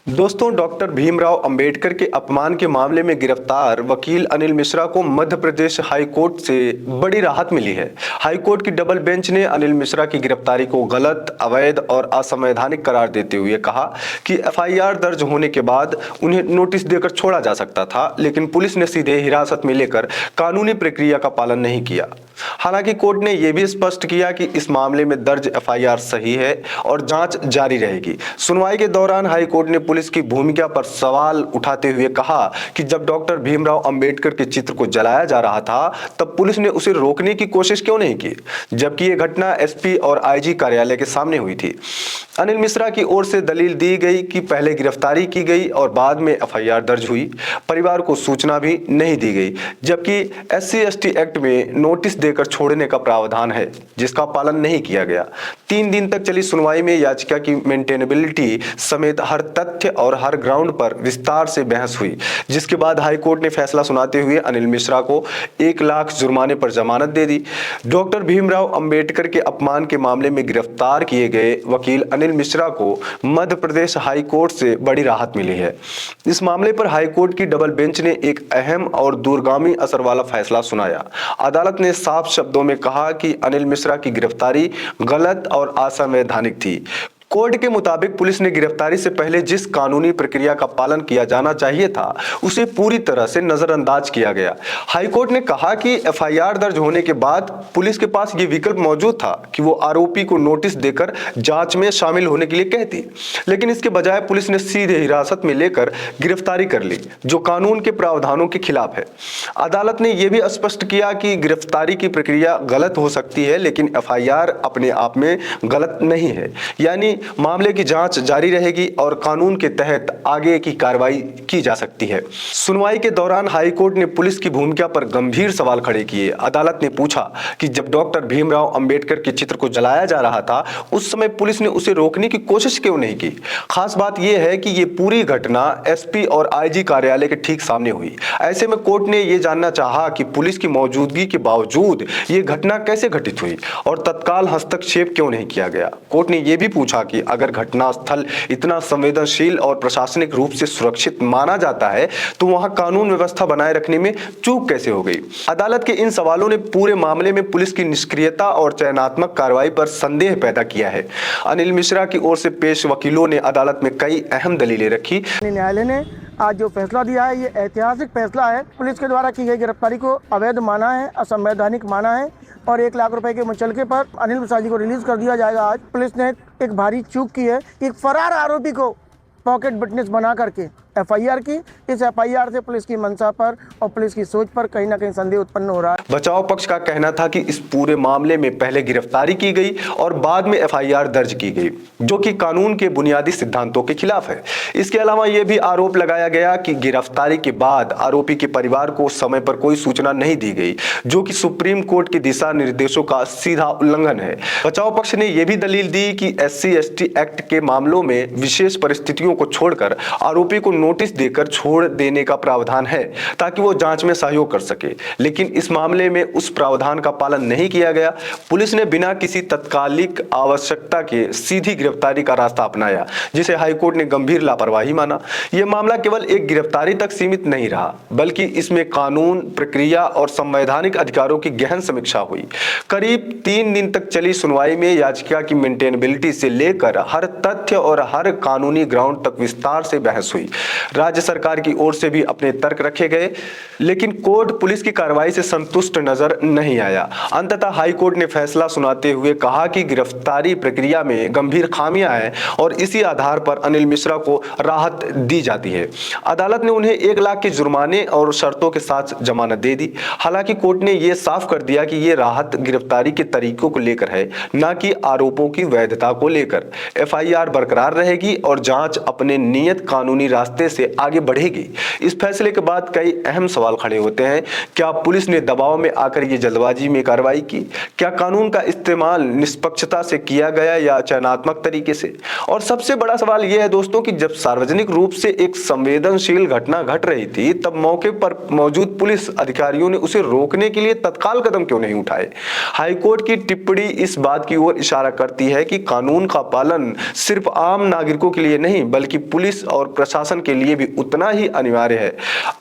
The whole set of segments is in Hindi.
दोस्तों, डॉक्टर भीमराव अंबेडकर के अपमान के मामले में गिरफ्तार वकील अनिल मिश्रा को मध्य प्रदेश हाई कोर्ट से बड़ी राहत मिली है। हाई कोर्ट की डबल बेंच ने अनिल मिश्रा की गिरफ्तारी को गलत, अवैध और असंवैधानिक करार देते हुए कहा कि एफआईआर दर्ज होने के बाद उन्हें नोटिस देकर छोड़ा जा सकता था, लेकिन पुलिस ने सीधे हिरासत में लेकर कानूनी प्रक्रिया का पालन नहीं किया। हालांकि कोर्ट ने यह भी स्पष्ट किया कि इस मामले में दर्ज एफआईआर सही है और जांच जारी रहेगी। सुनवाई के दौरान हाई कोर्ट ने पुलिस की भूमिका पर सवाल उठाते हुए कहा कि जब डॉक्टर भीमराव अंबेडकर के चित्र को जलाया जा रहा था, तब पुलिस ने उसे रोकने की कोशिश क्यों नहीं की, जबकि यह घटना एसपी और आईजी कार्यालय के सामने हुई थी। अनिल मिश्रा की ओर से दलील दी गई कि पहले गिरफ्तारी की गई और बाद में एफआईआर दर्ज हुई, परिवार को सूचना भी नहीं दी गई, जबकि SC/ST एक्ट में नोटिस देकर छोड़ने का प्रावधान है, जिसका पालन नहीं किया गया। 3 दिन तक चली सुनवाई में याचिका की मेंटेनेबिलिटी समेत हर तथ्य और हर ग्राउंड पर विस्तार से बहस हुई, जिसके बाद हाई कोर्ट ने फैसला सुनाते हुए अनिल मिश्रा को 1 लाख जुर्माने पर जमानत दे दी। डॉक्टर भीमराव अंबेडकर के अपमान के मामले में गिरफ्तार किए गए वकील अनिल मिश्रा को मध्य प्रदेश हाई कोर्ट से बड़ी राहत मिली है। इस मामले पर हाई कोर्ट की डबल बेंच ने एक अहम और दूरगामी असर वाला फैसला सुनाया। अदालत ने साफ शब्दों में कहा कि अनिल मिश्रा की गिरफ्तारी गलत और असंवैधानिक थी। कोर्ट के मुताबिक पुलिस ने गिरफ्तारी से पहले जिस कानूनी प्रक्रिया का पालन किया जाना चाहिए था, उसे पूरी तरह से नजरअंदाज किया गया। हाई कोर्ट ने कहा कि एफआईआर दर्ज होने के बाद पुलिस के पास यह विकल्प मौजूद था कि वो आरोपी को नोटिस देकर जांच में शामिल होने के लिए कहती, लेकिन इसके बजाय पुलिस ने सीधे हिरासत में लेकर गिरफ्तारी कर ली, जो कानून के प्रावधानों के खिलाफ है। अदालत ने यह भी स्पष्ट किया कि गिरफ्तारी की प्रक्रिया गलत हो सकती है, लेकिन एफआईआर अपने आप में गलत नहीं है। यानी मामले की जांच जारी रहेगी और कानून के तहत आगे की कार्रवाई की जा सकती है। सुनवाई के दौरान हाई कोर्ट ने पुलिस की भूमिका पर गंभीर सवाल खड़े किए। अदालत ने पूछा कि जब डॉक्टर भीमराव अंबेडकर के चित्र को जलाया जा रहा था, उस समय पुलिस ने उसे रोकने की कोशिश क्यों नहीं की। खास बात यह है कि यह पूरी घटना एसपी और आईजी कार्यालय के ठीक सामने हुई। ऐसे में कोर्ट ने यह जानना चाहा कि पुलिस की मौजूदगी के बावजूद यह घटना कैसे घटित हुई और तत्काल हस्तक्षेप क्यों नहीं किया गया। कोर्ट ने यह भी पूछा कि अगर घटनास्थल इतना संवेदनशील और प्रशासनिक रूप से सुरक्षित माना जाता है, तो वहां कानून व्यवस्था बनाए रखने में चूक कैसे हो गई। अदालत के इन सवालों ने पूरे मामले में पुलिस की निष्क्रियता और चयनात्मक कार्रवाई पर संदेह पैदा किया है। अनिल मिश्रा की ओर से पेश वकीलों ने अदालत में कई अहम दलीलें रखी। न्यायालय ने आज जो फैसला दिया है, ये ऐतिहासिक फैसला है। पुलिस के द्वारा की गई गिरफ्तारी को अवैध माना है, असंवैधानिक माना है और 1 लाख रुपए के मुचलके पर अनिल मिश्रा जी को रिलीज कर दिया जाएगा। आज पुलिस ने एक भारी चूक की है। एक फरार आरोपी को पॉकेट विटनेस बना करके एफआईआर की। इस एफआईआर से पुलिस की मंशा पर और पुलिस की सोच पर कहीं ना कहीं संदेह उत्पन्न हो रहा है। बचाव पक्ष का कहना था कि इस पूरे मामले में पहले गिरफ्तारी की गई और बाद में एफआईआर दर्ज की गई, जो कि कानून के बुनियादी सिद्धांतों के खिलाफ है। इसके अलावा यह भी आरोप लगाया गया कि गिरफ्तारी के बाद आरोपी के परिवार को समय पर कोई सूचना नहीं दी गई, जो कि सुप्रीम कोर्ट के दिशा निर्देशों का सीधा उल्लंघन है। बचाव पक्ष ने यह भी दलील दी कि SC/ST एक्ट के मामलों में विशेष परिस्थितियों को छोड़कर आरोपी को नोटिस देकर छोड़ देने का प्रावधान है, ताकि वो जांच में सहयोग कर सके, लेकिन इस मामले में उस प्रावधान का पालन नहीं किया गया। पुलिस ने बिना किसी तत्कालिक आवश्यकता के सीधी गिरफ्तारी का रास्ता अपनाया, जिसे हाईकोर्ट ने गंभीर लापरवाही माना। यह मामला केवल एक गिरफ्तारी तक सीमित नहीं रहा, बल्कि इसमें कानून, प्रक्रिया और संवैधानिक अधिकारों की गहन समीक्षा हुई। करीब 3 दिन तक चली सुनवाई में याचिका की मेंटेनेबिलिटी से लेकर हर तथ्य और हर कानूनी ग्राउंड तक विस्तार से बहस हुई। राज्य सरकार की ओर से भी अपने तर्क रखे गए, लेकिन कोर्ट पुलिस की कार्रवाई से संतुष्ट नजर नहीं आया। अंततः हाई कोर्ट ने फैसला सुनाते हुए कहा कि गिरफ्तारी प्रक्रिया में गंभीर खामियां हैं और इसी आधार पर अनिल मिश्रा को राहत दी जाती है। अदालत ने उन्हें 1 लाख के जुर्माने और शर्तों के साथ जमानत दे दी। हालांकि कोर्ट ने यह साफ कर दिया कि यह राहत गिरफ्तारी के तरीकों को लेकर है, न कि आरोपों की वैधता को लेकर। एफआईआर बरकरार रहेगी और जांच अपने नियत कानूनी रास्ते रास्ते से आगे बढ़ेगी। इस फैसले के बाद कई अहम सवाल खड़े होते हैं। क्या पुलिस ने दबाव में आकर ये जल्दबाजी में कार्रवाई की? क्या कानून का इस्तेमाल निष्पक्षता से किया गया या चयनात्मक तरीके से? और सबसे बड़ा सवाल यह है दोस्तों कि जब सार्वजनिक रूप से एक संवेदनशील घटना घट रही थी, तब मौके पर मौजूद पुलिस अधिकारियों ने उसे रोकने के लिए तत्काल कदम क्यों नहीं उठाए? हाईकोर्ट की टिप्पणी इस बात की ओर इशारा करती है कि कानून का पालन सिर्फ आम नागरिकों के लिए नहीं बल्कि पुलिस और प्रशासन के लिए भी उतना ही अनिवार्य है।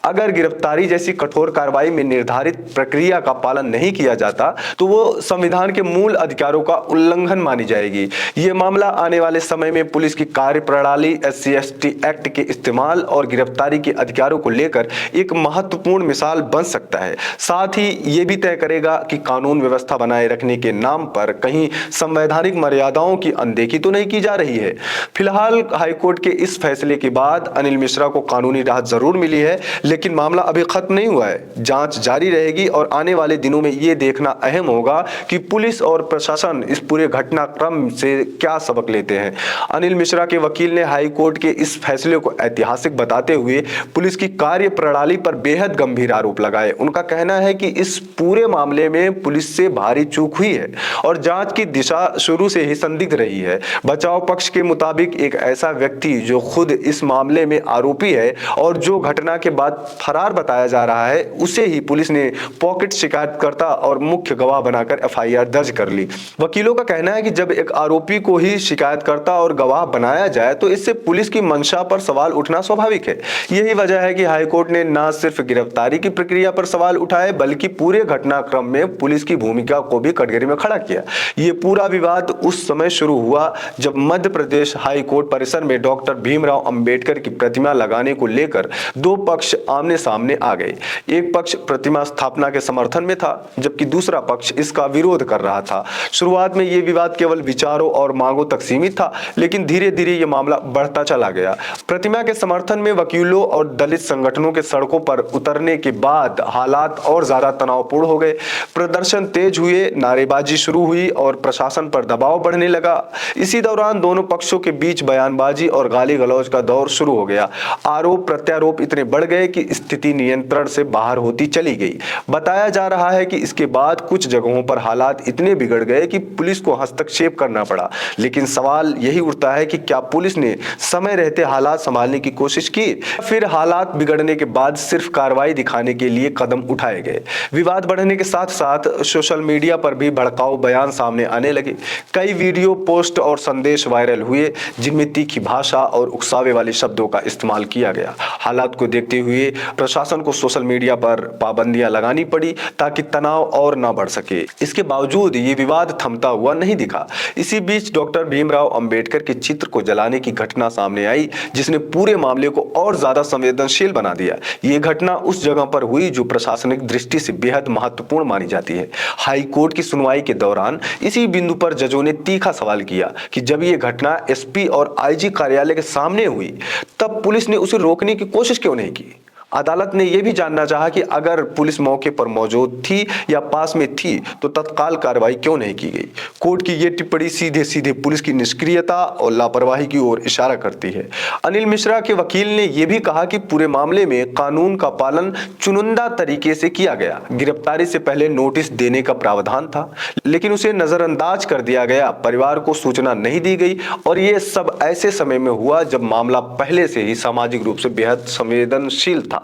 अगर गिरफ्तारी जैसी कठोर कार्रवाई में निर्धारित प्रक्रिया का पालन नहीं किया जाता तो वो संविधान के मूल अधिकारों का उल्लंघन मानी जाएगी। ये मामला आने वाले समय में पुलिस की कार्यप्रणाली, SC/ST एक्ट के इस्तेमाल और गिरफ्तारी के अधिकारों को लेकर एक महत्वपूर्ण मिसाल बन सकता है। साथ ही ये भी तय करेगा कि कानून व्यवस्था बनाए रखने के नाम पर कहीं संवैधानिक मर्यादाओं की अनदेखी तो नहीं की जा रही है। फिलहाल हाईकोर्ट के इस फैसले के बाद अनिल मिश्रा को कानूनी राहत जरूर मिली है, लेकिन मामला अभी खत्म नहीं हुआ है। जांच जारी रहेगी और आने वाले दिनों में ये देखना अहम होगा कि पुलिस और प्रशासन इस पूरे घटनाक्रम से क्या सबक लेते हैं। अनिल मिश्रा के वकील ने हाई कोर्ट के इस फैसले को ऐतिहासिक बताते हुए पुलिस की कार्यप्रणाली पर बेहद गंभीर आरोप लगाए। उनका कहना है कि इस पूरे मामले में पुलिस से भारी चूक हुई है और जांच की दिशा शुरू से ही संदिग्ध रही है। बचाव पक्ष के मुताबिक एक ऐसा व्यक्ति जो खुद इस मामले में आरोपी है और जो घटना के बाद फरार बताया जा रहा है, उसे ही पुलिस ने पॉकेट शिकायतकर्ता और मुख्य गवाह बनाकर FIR दर्ज कर ली। वकीलों का कहना है कि जब एक आरोपी को ही शिकायतकर्ता और गवाह बनाया जाए तो इससे पुलिस की मंशा पर सवाल उठना स्वाभाविक है। यही वजह है कि हाईकोर्ट ने न सिर्फ गिरफ्तारी की प्रक्रिया पर सवाल उठाए बल्कि पूरे घटनाक्रम में पुलिस की भूमिका को भी कटघरे में खड़ा किया। ये पूरा विवाद उस समय शुरू हुआ जब मध्य प्रदेश हाई कोर्ट परिसर में डॉक्टर भीमराव अंबेडकर की प्रतिमा लगाने को लेकर दो पक्ष आमने सामने आ गए। एक पक्ष प्रतिमा स्थापना के समर्थन में था जबकि दूसरा पक्ष इसका विरोध कर रहा था। शुरुआत में यह विवाद केवल विचारों और मांगों तक सीमित था, लेकिन धीरे धीरे यह मामला बढ़ता चला गया। प्रतिमा के समर्थन में वकीलों और दलित संगठनों के सड़कों पर उतरने के बाद हालात और ज्यादा तनावपूर्ण हो गए। प्रदर्शन तेज हुए, नारेबाजी शुरू हुई और प्रशासन पर दबाव बढ़ने लगा। इसी दौरान दोनों पक्षों के बीच बयानबाजी और गाली गलौज का दौर शुरू हो गया। आरोप प्रत्यारोप इतने बढ़ गए कि स्थिति नियंत्रण से बाहर होती चली गई। बताया जा रहा है कि इसके बाद कुछ जगहों पर हालात इतने बिगड़ गए कि पुलिस को हस्तक्षेप करना पड़ा। लेकिन सवाल यही उठता है कि क्या पुलिस ने समय रहते हालात संभालने की कोशिश की, फिर हालात बिगड़ने के बाद सिर्फ कार्रवाई दिखाने के लिए कदम उठाए गए। विवाद बढ़ने के साथ साथ सोशल मीडिया पर भी भड़काऊ बयान सामने आने लगे। कई वीडियो, पोस्ट और संदेश वायरल हुए जिनमें तीखी भाषा और उकसावे वाले शब्दों का इस्तेमाल किया गया। हालात को देखते हुए प्रशासन को सोशल मीडिया पर पाबंदियां लगानी पड़ी ताकि तनाव और न बढ़ सके। इसके बावजूद ये विवाद थमता हुआ नहीं दिखा। इसी बीच डॉक्टर भीमराव अंबेडकर के चित्र को जलाने की घटना सामने आई जिसने पूरे मामले को और ज्यादा संवेदनशील बना दिया। ये घटना उस जगह पर हुई जो प्रशासनिक दृष्टि से बेहद महत्वपूर्ण मानी जाती है। हाई कोर्ट की सुनवाई के दौरान इसी बिंदु पर जजों ने तीखा सवाल किया कि जब ये घटना SP और IG कार्यालय के सामने हुई तब पुलिस ने उसे रोकने की कोशिश क्यों नहीं की। अदालत ने यह भी जानना चाहा कि अगर पुलिस मौके पर मौजूद थी या पास में थी तो तत्काल कार्रवाई क्यों नहीं की गई। कोर्ट की यह टिप्पणी सीधे सीधे पुलिस की निष्क्रियता और लापरवाही की ओर इशारा करती है। अनिल मिश्रा के वकील ने यह भी कहा कि पूरे मामले में कानून का पालन चुनिंदा तरीके से किया गया। गिरफ्तारी से पहले नोटिस देने का प्रावधान था लेकिन उसे नजरअंदाज कर दिया गया। परिवार को सूचना नहीं दी गई और यह सब ऐसे समय में हुआ जब मामला पहले से ही सामाजिक रूप से बेहद संवेदनशील था।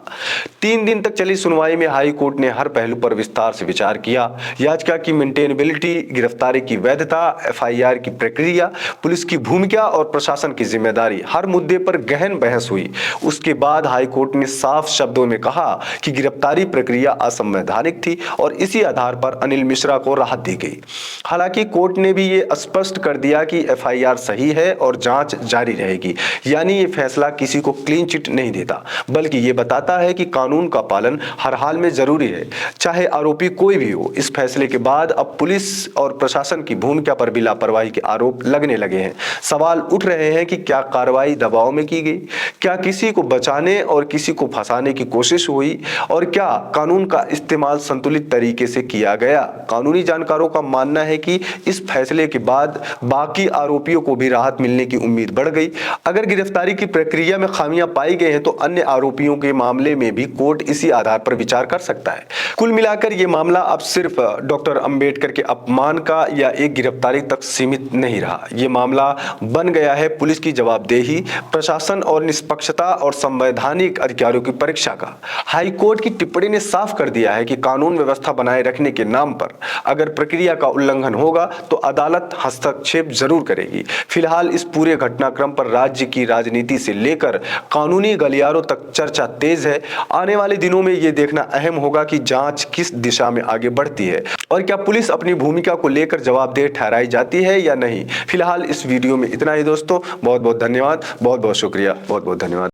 3 दिन तक चली सुनवाई में हाई कोर्ट ने हर पहलू पर विस्तार से विचार किया। याचिका की मेंटेनेबिलिटी, गिरफ्तारी की वैधता, FIR की प्रक्रिया, पुलिस की भूमिका और प्रशासन की जिम्मेदारी, हर मुद्दे पर गहन बहस हुई। उसके बाद हाई कोर्ट ने साफ शब्दों में कहा कि गिरफ्तारी प्रक्रिया असंवैधानिक थी और इसी आधार पर अनिल मिश्रा को राहत दी गई। हालांकि कोर्ट ने भी ये स्पष्ट कर दिया कि FIR सही है और जांच जारी रहेगी। यानी ये फैसला किसी को क्लीन चिट नहीं देता बल्कि ये बताता बताता है कि कानून का पालन हर हाल में जरूरी है, चाहे आरोपी कोई भी हो। इस फैसले के बाद अब पुलिस और प्रशासन की भूमिका पर भी लापरवाही के आरोप लगने लगे हैं। सवाल उठ रहे हैं कि क्या कार्रवाई दबाव में की गई, क्या किसी को बचाने और किसी को फंसाने की कोशिश हुई, और क्या कानून का इस्तेमाल संतुलित तरीके से किया गया। कानूनी जानकारों का मानना है कि इस फैसले के बाद बाकी आरोपियों को भी राहत मिलने की उम्मीद बढ़ गई। अगर गिरफ्तारी की प्रक्रिया में खामियां पाई गई हैं तो अन्य आरोपियों के मामले में भी कोर्ट इसी आधार पर विचार कर सकता है। कुल मिलाकर यह मामला अब सिर्फ डॉक्टर अंबेडकर के अपमान का या एक गिरफ्तारी तक सीमित नहीं रहा। यह मामला बन गया है पुलिस की जवाबदेही, प्रशासन और निष्पक्षता और संवैधानिक अधिकारों की परीक्षा का। हाई कोर्ट की टिप्पणी ने साफ कर दिया है कि कानून व्यवस्था बनाए रखने के नाम पर अगर प्रक्रिया का उल्लंघन होगा तो अदालत हस्तक्षेप जरूर करेगी। फिलहाल इस पूरे घटनाक्रम पर राज्य की राजनीति से लेकर कानूनी गलियारों तक चर्चा तेज है। आने वाले दिनों में यह देखना अहम होगा कि जांच किस दिशा में आगे बढ़ती है और क्या पुलिस अपनी भूमिका को लेकर जवाबदेह ठहराई जाती है या नहीं। फिलहाल इस वीडियो में इतना ही दोस्तों। बहुत बहुत धन्यवाद, बहुत बहुत शुक्रिया, बहुत बहुत धन्यवाद।